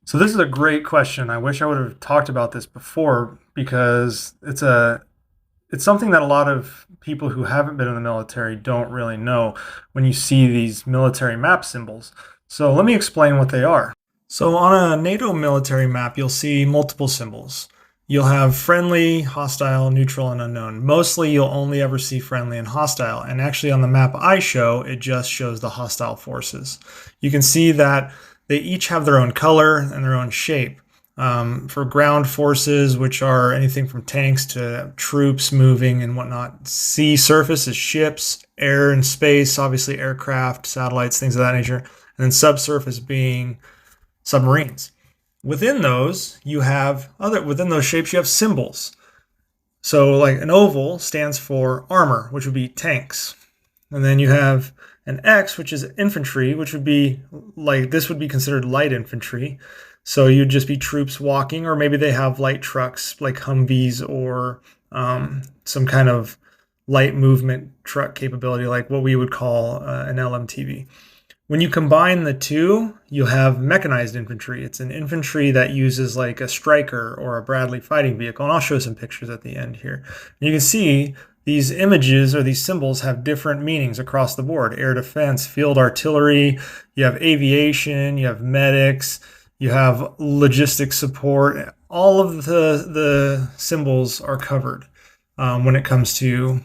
So this is a great question. I wish I would have talked about this before because it's something that a lot of people who haven't been in the military don't really know when you see these military map symbols. So let me explain what they are. So on a NATO military map, you'll see multiple symbols. You'll have friendly, hostile, neutral, and unknown. Mostly you'll only ever see friendly and hostile. And actually on the map I show, it just shows the hostile forces. You can see that they each have their own color and their own shape. For ground forces, which are anything from tanks to troops moving and whatnot. Sea surface is ships, air and space, obviously aircraft, satellites, things of that nature. And then subsurface being submarines. Within those shapes you have symbols. So like an oval stands for armor, which would be tanks. And then you have an X, which is infantry, which would be like this would be considered light infantry. So you'd just be troops walking, or maybe they have light trucks like Humvees or some kind of light movement truck capability, like what we would call an LMTV. When you combine the two, you have mechanized infantry. It's an infantry that uses like a Stryker or a Bradley fighting vehicle. And I'll show some pictures at the end here. And you can see these images or these symbols have different meanings across the board. Air defense, field artillery, you have aviation, you have medics, you have logistics support. All of the symbols are covered when it comes to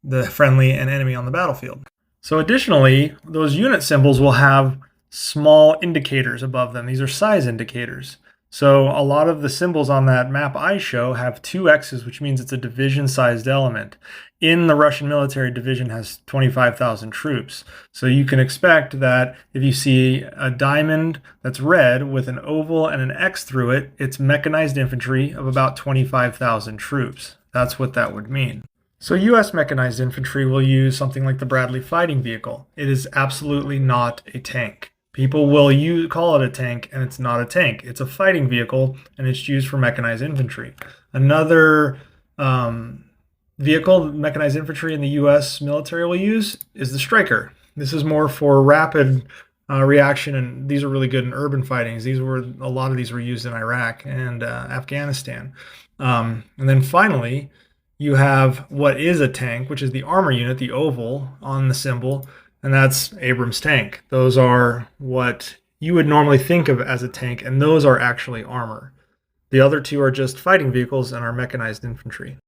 the friendly and enemy on the battlefield. So additionally, those unit symbols will have small indicators above them. These are size indicators. So a lot of the symbols on that map I show have two X's, which means it's a division-sized element. In the Russian military, division has 25,000 troops. So you can expect that if you see a diamond that's red with an oval and an X through it, it's mechanized infantry of about 25,000 troops. That's what that would mean. So U.S. mechanized infantry will use something like the Bradley fighting vehicle. It is absolutely not a tank. People will call it a tank, and it's not a tank. It's a fighting vehicle, and it's used for mechanized infantry. Another vehicle mechanized infantry in the U.S. military will use is the Stryker. This is more for rapid reaction, and these are really good in urban fightings. A lot of these were used in Iraq and Afghanistan. And then finally, you have what is a tank, which is the armor unit, the oval on the symbol, and that's Abrams tank. Those are what you would normally think of as a tank, and those are actually armor. The other two are just fighting vehicles and are mechanized infantry.